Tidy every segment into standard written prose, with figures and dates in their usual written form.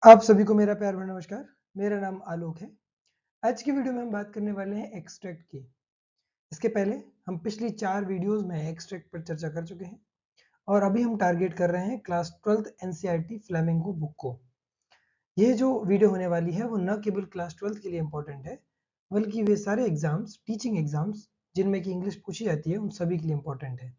आप सभी को मेरा प्यार भरा नमस्कार। मेरा नाम आलोक है। आज की वीडियो में हम बात करने वाले हैं एक्सट्रैक्ट की। इसके पहले हम पिछली 4 वीडियोस में एक्सट्रैक्ट पर चर्चा कर चुके हैं और अभी हम टारगेट कर रहे हैं class 12th NCERT flamingo book को। ये जो वीडियो होने वाली है वो न केवल क्लास 12th के लिए इम्पोर्टेंट है, बल्कि वे सारे एग्जाम्स, टीचिंग एग्जाम्स जिनमें कि इंग्लिश पूछी जाती है, उन सभी के लिए इम्पोर्टेंट है।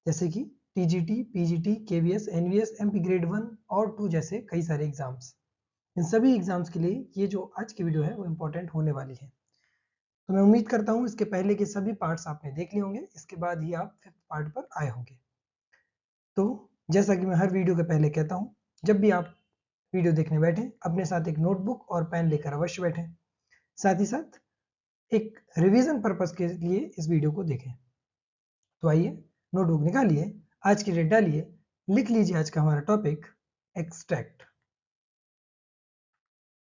जैसे कि TGT, PGT, KVS, NVS, MP grade 1 और 2 जैसे कई सारे एग्जाम्स। इन सभी एग्जाम्स के लिए ये जो आज की वीडियो है वो इम्पोर्टेंट होने वाली है। तो मैं उम्मीद करता हूँ इसके पहले के सभी पार्ट्स आपने देख लिए होंगे, इसके बाद ही आप 5th पार्ट पर आए होंगे। तो जैसा कि मैं हर वीडियो के पहले कहता हूँ, जब भी आप वीडियो देखने बैठें, अपने साथ एक नोटबुक और पेन लेकर अवश्य बैठें। साथ ही साथ एक रिवीजन पर्पस के लिए इस वीडियो को देखें। तो आइए, नोटबुक निकालिए, आज की डेट डालिए, लिख लीजिए आज का हमारा टॉपिक एक्सट्रैक्ट।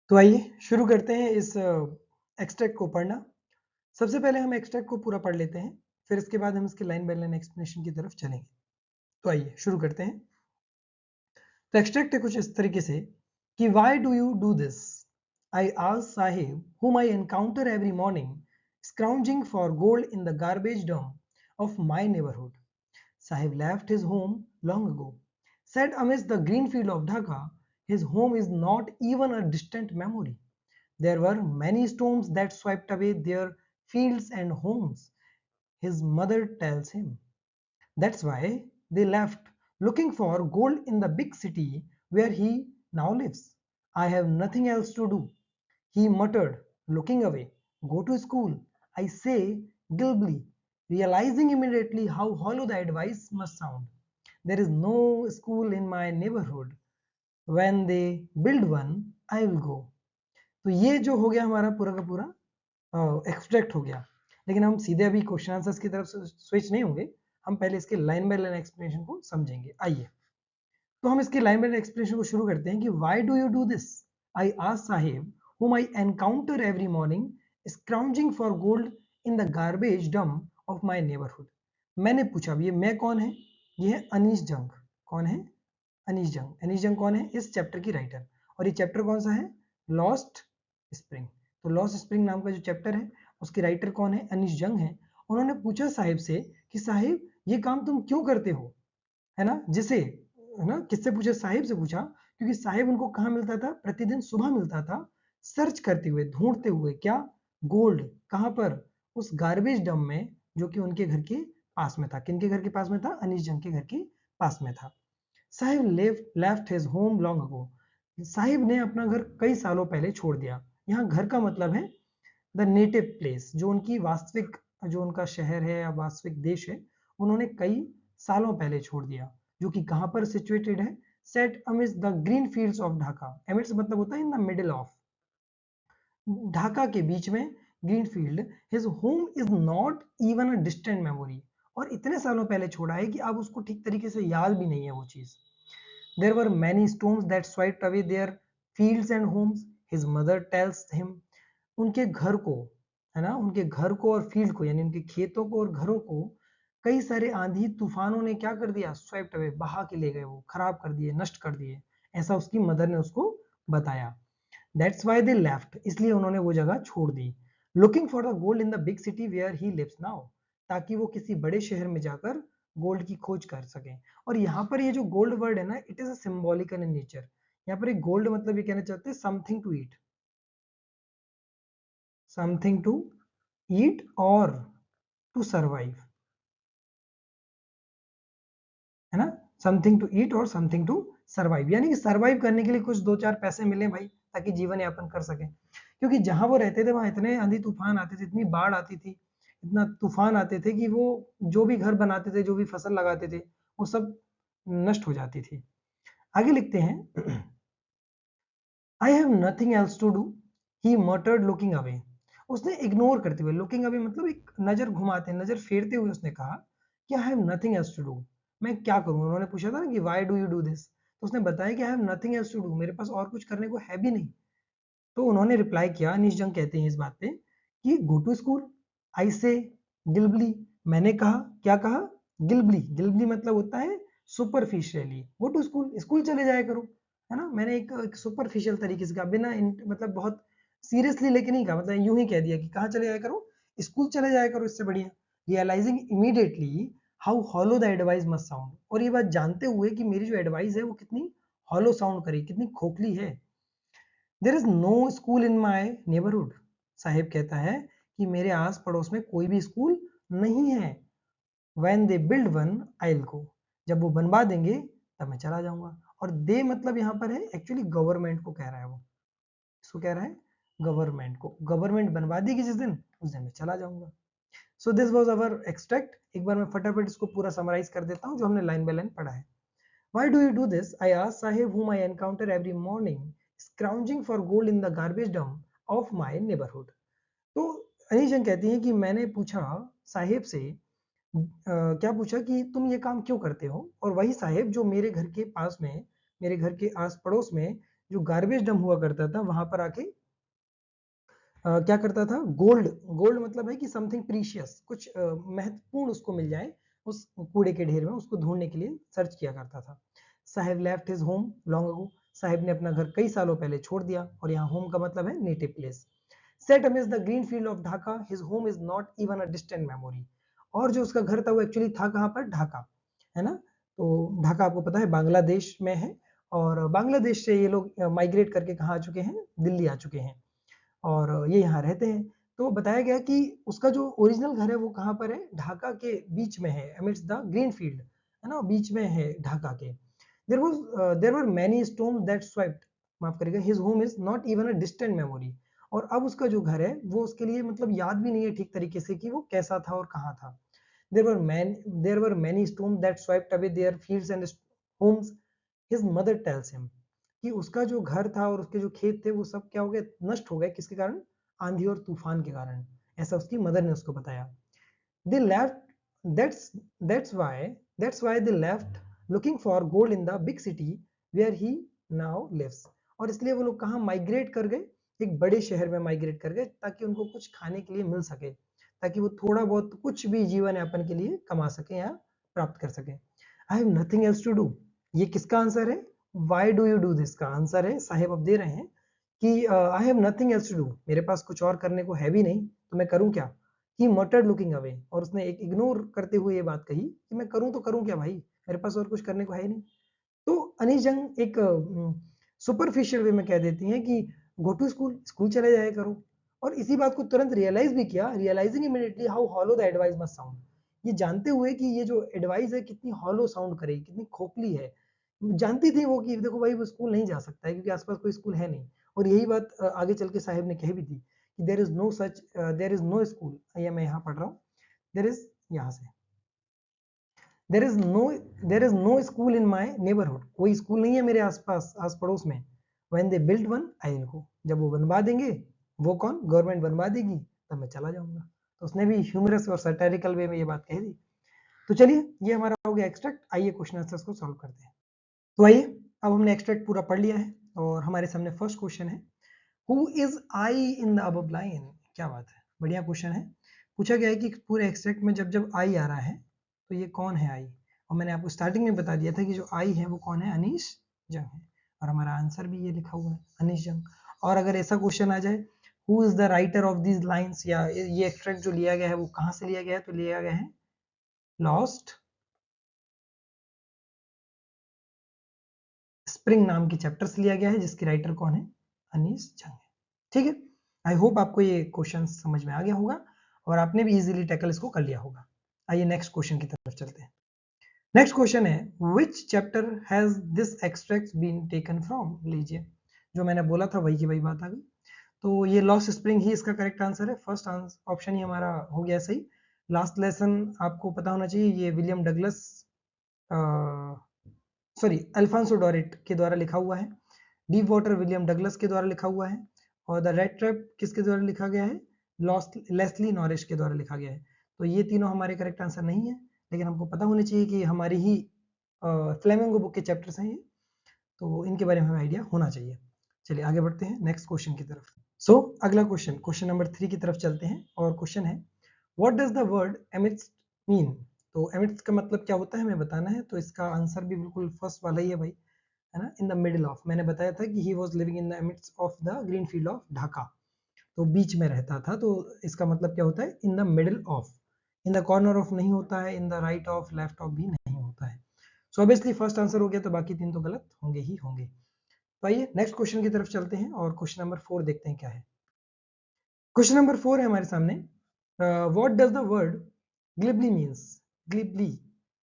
तो आइए शुरू करते हैं इस एक्सट्रैक्ट को पढ़ना। सबसे पहले हम एक्सट्रैक्ट को पूरा पढ़ लेते हैं, फिर इसके बाद हम इसके लाइन बाय लाइन एक्सप्लेनेशन की तरफ चलेंगे। तो आइए शुरू करते हैं। तो एक्सट्रैक्ट है कुछ इस तरीके से कि Y do you do this? I ask Sahib whom I encounter every morning scrounging for gold in the garbage dump of my neighborhood. Sahib left his home long ago. Said amidst the green field of Dhaka, his home is not even a distant memory. There were many storms that swept away their fields and homes. His mother tells him. That's why they left, looking for gold in the big city where he now lives. I have nothing else to do, he muttered, looking away. Go to school, I say glibly, realizing immediately how hollow the advice must sound. There is no school in my neighborhood. When they build one, I will go. तो ये जो हो गया हमारा पूरा का पूरा extract हो गया। लेकिन हम सीधे अभी क्वेश्चन आंसर्स की तरफ स्विच नहीं होंगे, हम पहले इसके लाइन बाय लाइन एक्सप्लेनेशन को समझेंगे। आइए, तो हम इसके लाइन बाय लाइन एक्सप्लेनेशन को शुरू करते हैं कि why do you do this? I ask Sahib whom I encounter every morning scrounging for gold in the garbage dump of my neighborhood. मैंने पूछा, ये मैं कौन है? ये है अनीश जंग। कौन है? अनीश जंग। अनीश जंग कौन है? इस चैप्टर की राइटर। और ये चैप्टर कौन सा है? Lost spring. तो लॉस्ट स्प्रिंग नाम का जो चैप्टर है उसके राइटर कौन है? अनीश जंग है। उन्होंने पूछा साहिब से कि साहिब ये काम तुम क्यों करते हो, है ना? जिसे, है ना, किससे पूछा? साहिब से पूछा, क्योंकि साहिब उनको कहाँ मिलता था? प्रतिदिन सुबह मिलता था, सर्च करते हुए, ढूंढते हुए। क्या? गोल्ड। कहाँ पर? उस गार्बेज डम में, जो कि उनके घर के पास में था। किनके घर के पास में था? अनीश जंग के घर के पास में था। Sahib left his home long ago. Sahib ने अपना घर कई सालों पहले छोड़ दिया। यहाँ घर का मतलब है द नेटिव प्लेस, जो उनकी वास्तविक, जो उनका शहर है या वास्तविक देश है, उन्होंने कई सालों पहले छोड़ दिया। जो कि कहाँ पर सिचुएटेड है? Set amidst the green fields of Dhaka. Amidst मतलब होता है in the middle of, Dhaka के बीच में green field. His home is not even a distant memory. और इतने सालों पहले छोड़ा है कि अब उसको ठीक तरीके से याद भी नहीं है वो चीज। There were many storms that swept away their fields and homes. His mother tells him. उनके घर को, है ना, उनके घर को और फील्ड को, यानी उनके खेतों को और घरों को कई सारे आंधी तूफानों ने क्या कर दिया? स्वेप्ट अवे, बहा के ले गए, वो खराब कर दिए, नष्ट कर दिए। ऐसा उसकी मदर ने उसको बताया। दैट्स वाई दे लेफ्ट, इसलिए उन्होंने वो जगह छोड़ दी। Looking for the gold in the big city where he lives now, ताकि वो किसी बड़े शहर में जाकर गोल्ड की खोज कर सकें। और यहाँ पर ये जो गोल्ड वर्ड है ना, it is a symbolical in nature. यहाँ पर एक गोल्ड मतलब ये कहना चाहते हैं something to eat, something to eat और टू सर्वाइव, है ना? समथिंग टू ईट और समथिंग टू सर्वाइव, यानी कि सर्वाइव करने के लिए कुछ दो चार पैसे मिले भाई, ताकि जीवन यापन कर सके। क्योंकि जहां वो रहते थे वहां इतने आंधी तूफान आते थे, इतनी बाढ़ आती थी, इतना तूफान आते थे कि वो जो भी घर बनाते थे, जो भी फसल लगाते थे, वो सब नष्ट हो जाती थी। आगे लिखते हैं, I have nothing else to do, he muttered looking away. उसने इग्नोर करते हुए, लुकिंग अवे मतलब एक नजर घुमाते, नजर फेरते हुए उसने कहा कि I have nothing else to do. मैं क्या करूं? उन्होंने पूछा था ना कि why do you do this, तो उसने बताया कि I have nothing else to do, मेरे पास और कुछ करने को है भी नहीं। तो उन्होंने रिप्लाई किया, अनीश जंग कहते हैं इस बात पे, कि गो टू स्कूल, आई से गिल्बली, मैंने कहा, क्या कहा? गिल्बली। गिल्बली मतलब होता है superficially. Go to school, school चले जाया करो। है ना, मैंने एक सुपरफिशियल तरीके से कहा, बिना मतलब बहुत सीरियसली लेके नहीं कहा, मतलब यूं ही कह दिया कि कहाँ चले जाया करो, स्कूल चले जाया करो, इससे बढ़िया। Realising immediately how hollow the advice must sound, और ये बात जानते हुए कि मेरी जो एडवाइस है वो कितनी हॉलो साउंड करी, कितनी खोखली है। There is no school in my neighbourhood, Saheb कहता है कि मेरे आस पड़ोस में कोई भी स्कूल नहीं है। When they build one I will go, जब वो बनवा देंगे तब मैं चला जाऊंगा। और दे मतलब यहाँ पर है एक्चुअली गवर्नमेंट को कह रहा है, वो इसको कह रहा है गवर्नमेंट को, गवर्नमेंट बनवा देगी जिस दिन, उस दिन मैं चला जाऊंगा। So this was our extract. एक बार मैं फटाफट इसको पूरा समराइज कर देता हूँ जो हमने लाइन बाय लाइन पढ़ा है। Why do you do this? I asked Sahib, whom I encounter every morning, scrounging for gold in the garbage dump of my neighborhood. तो अनीजन कहती हैं कि मैंने पूछा साहिब से, क्या पूछा कि तुम ये काम क्यों करते हो, और वही साहिब जो मेरे घर के पास में, मेरे घर के आस पड़ोस में जो गार्बेज डंप हुआ करता था वहां पर आके क्या करता था, गोल्ड, गोल्ड मतलब है कि समथिंग प्रीशियस, कुछ महत्वपूर्ण उसको मिल जाए उस कूड़े के ढेर में, उसको ढूंढने के लिए सर्च किया करता था। Sahib left his home long ago, Sahib ने अपना घर कई सालों पहले छोड़ दिया, और यहाँ होम का मतलब है native place. Set amidst the green field of Dhaka, his home is not even a distant memory, और जो उसका घर था वो एक्चुअली था कहाँ पर, ढाका, है ना। तो ढाका आपको पता है बांग्लादेश में है, और बांग्लादेश से ये लोग माइग्रेट करके कहाँ आ चुके हैं, दिल्ली आ चुके हैं, और ये यहाँ रहते हैं। तो बताया गया कि उसका जो ओरिजिनल घर है वो कहाँ पर है, ढाका के बीच में है, अमिड्स द ग्रीन फील्ड, है ना, बीच में है ढाका के। There were many stone that swept, माफ करिएगा, his home is not even a distant memory, और अब उसका जो घर है वो उसके लिए मतलब याद भी नहीं है ठीक तरीके से कि वो कैसा था और कहाँ था। There were many stone that swept away their fields and homes, his mother tells him, कि उसका जो घर था और उसके जो खेत थे वो सब क्या हो गए, नष्ट हो गए, किसके कारण, आंधी और तूफान के कारण, ऐसा उसकी मदर ने उसको बताया। They left, that's that's why that's why they left looking for gold in the big city where he now lives, और इसलिए वो लोग कहाँ माइग्रेट कर गए, एक बड़े शहर में माइग्रेट कर गए, ताकि उनको कुछ खाने के लिए मिल सके, ताकि वो थोड़ा बहुत कुछ भी जीवन यापन के लिए कमा सके या प्राप्त कर सके। I have nothing else to do, ये किसका आंसर है, why do you do this का आंसर है, साहेब अब दे रहे हैं कि I have nothing else to do, मेरे पास कुछ और करने को है भी नहीं, तो मैं करूं क्या। ही मटर्ड लुकिंग अवे, और उसने एक इग्नोर करते हुए ये बात कही कि मैं करूं तो करूं क्या भाई, मेरे पास और कुछ करने को है ही नहीं। तो अनीस जंग एक सुपरफिशियल वे में कह देती हैं कि गो टू स्कूल, स्कूल चले जाया करो, और इसी बात को तुरंत रियलाइज भी किया, realising immediately how hollow the advice must sound, ये जानते हुए कि ये जो एडवाइस है कितनी हॉलो साउंड करेगी, कितनी खोखली है। जानती थी वो कि देखो भाई वो स्कूल नहीं जा सकता है क्योंकि आसपास कोई स्कूल है नहीं, और यही बात आगे चल के साहिब ने कही भी थी कि there is no such, there is no school, ये मैं यहाँ पढ़ रहा हूँ, देर इज, यहाँ से, there is no, there is no school in my neighbourhood, कोई स्कूल नहीं है मेरे आसपास, आस पड़ोस में। When they build one I will go, जब वो बनवा देंगे, वो कौन, गवर्नमेंट बनवा देगी, तब मैं चला जाऊंगा। तो उसने भी ह्यूमरस और सैटारिकल वे में ये बात कह दी। तो चलिए ये हमारा हो गया एक्सट्रैक्ट, आइए क्वेश्चन आंसर्स को सॉल्व करते हैं। तो आइए, अब हमने एक्सट्रैक्ट पूरा पढ़ लिया है, और हमारे सामने फर्स्ट क्वेश्चन है, who is I in the above line, क्या बात है, बढ़िया क्वेश्चन है। पूछा गया है कि पूरे एक्सट्रैक्ट में जब जब आई आ रहा है तो ये कौन है आई, और मैंने आपको स्टार्टिंग में बता दिया था कि जो आई है वो कौन है, अनीश जंग है, और हमारा आंसर भी ये लिखा हुआ है, अनीश जंग। और अगर ऐसा क्वेश्चन आ जाए, who is the writer of these lines, या ये एक्सट्रैक्ट जो लिया गया है वो कहाँ से लिया गया है, तो लिया गया है लॉस्ट स्प्रिंग नाम की चैप्टर से लिया गया है, जिसकी राइटर कौन है, अनीस जंग है। ठीक है, आई होप आपको ये क्वेश्चन समझ में आ गया होगा, और आपने भी इजीली टैकल इसको कर लिया होगा। आइए नेक्स्ट क्वेश्चन की तरफ चलते हैं। नेक्स्ट क्वेश्चन है, which chapter has this extract been taken from, लीजिए जो मैंने बोला था वही की वही बात आ गई। तो ये लॉस्ट स्प्रिंग ही इसका करेक्ट आंसर है, फर्स्ट ऑप्शन ही हमारा हो गया सही। लास्ट लेसन आपको पता होना चाहिए, ये विलियम डगलस, सॉरी अल्फांसो डोरेट के द्वारा लिखा हुआ है, डीप वाटर विलियम डगलस के द्वारा लिखा हुआ है, और द रेड ट्रैप किसके द्वारा लिखा गया है, लेस्ली नॉरिश के द्वारा लिखा गया है। तो ये तीनों हमारे करेक्ट आंसर नहीं है, लेकिन हमको पता होना चाहिए कि हमारी ही फ्लेमिंगो बुक के चैप्टर्स हैं ये, तो इनके बारे में हमें आइडिया होना चाहिए। चलिए आगे बढ़ते हैं नेक्स्ट क्वेश्चन की तरफ। सो अगला क्वेश्चन, क्वेश्चन नंबर 3 की तरफ चलते हैं, और क्वेश्चन है, what does the word amidst mean. तो एमिट्स का मतलब क्या होता है हमें बताना है, तो इसका आंसर भी बिल्कुल फर्स्ट वाला ही है भाई, है ना, इन द मिडिल ऑफ, मैंने बताया था कि he was living in the midst of the green field of Dhaka, तो बीच में रहता था, तो इसका मतलब क्या होता है, in the middle of, in the corner of नहीं होता है, in the right of, left of भी नहीं होता है। सो ऑब्वियसली फर्स्ट आंसर हो गया, तो बाकी 3 तो गलत होंगे ही होंगे। तो आइए नेक्स्ट क्वेश्चन की तरफ चलते हैं और क्वेश्चन नंबर 4 देखते हैं क्या है। क्वेश्चन नंबर 4 है हमारे सामने, what does the word glibly means, glibly.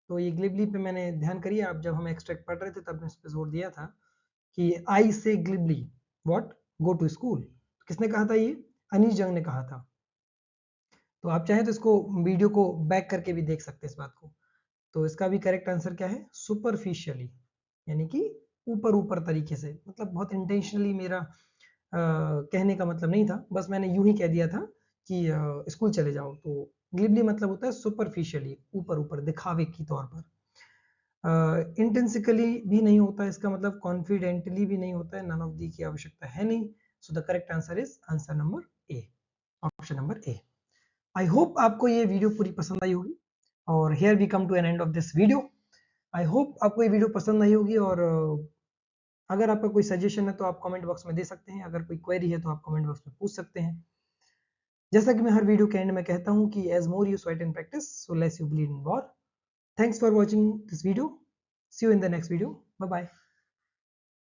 तो ये ग्लिबली पे मैंने ध्यान करिए, आप जब हम एक्सट्रैक्ट पढ़ रहे थे तब इस पे जोर दिया था कि आई से ग्लिबली व्हाट, गो टू स्कूल। किसने कहा था ये, अनीश जंग ने कहा था। तो आप चाहें तो इसको वीडियो को बैक करके भी देख सकते हैं इस बात को। तो इसका भी करेक्ट आंसर क्या है, सुपरफिशियली, यानी कि ऊपर ऊपर तरीके से, मतलब बहुत इंटेंशनली मेरा कहने का मतलब नहीं था, बस मैंने यूं ही कह दिया था कि स्कूल चले जाओ। तो ग्लिबली मतलब होता है सुपरफिशियली, ऊपर ऊपर दिखावे की तौर पर। इंटेंसिकली भी नहीं होता, इसका मतलब कॉन्फिडेंटली भी नहीं होता है, नन ऑफ दी की आवश्यकता है नहीं। So the correct answer is answer number A, option number A. I hope आपको ये वीडियो पूरी पसंद आई होगी, और here we come to an end of this video. I hope आपको ये वीडियो पसंद आई होगी, और अगर आपका कोई सजेशन है तो आप कमेंट बॉक्स में दे सकते हैं, अगर कोई क्वेरी है तो आप कमेंट बॉक्स में पूछ सकते हैं। जैसा कि मैं हर वीडियो के एंड में कहता हूं कि as more you sweat in practice so less you bleed in war. Thanks for watching this video, see you in the next video, bye bye.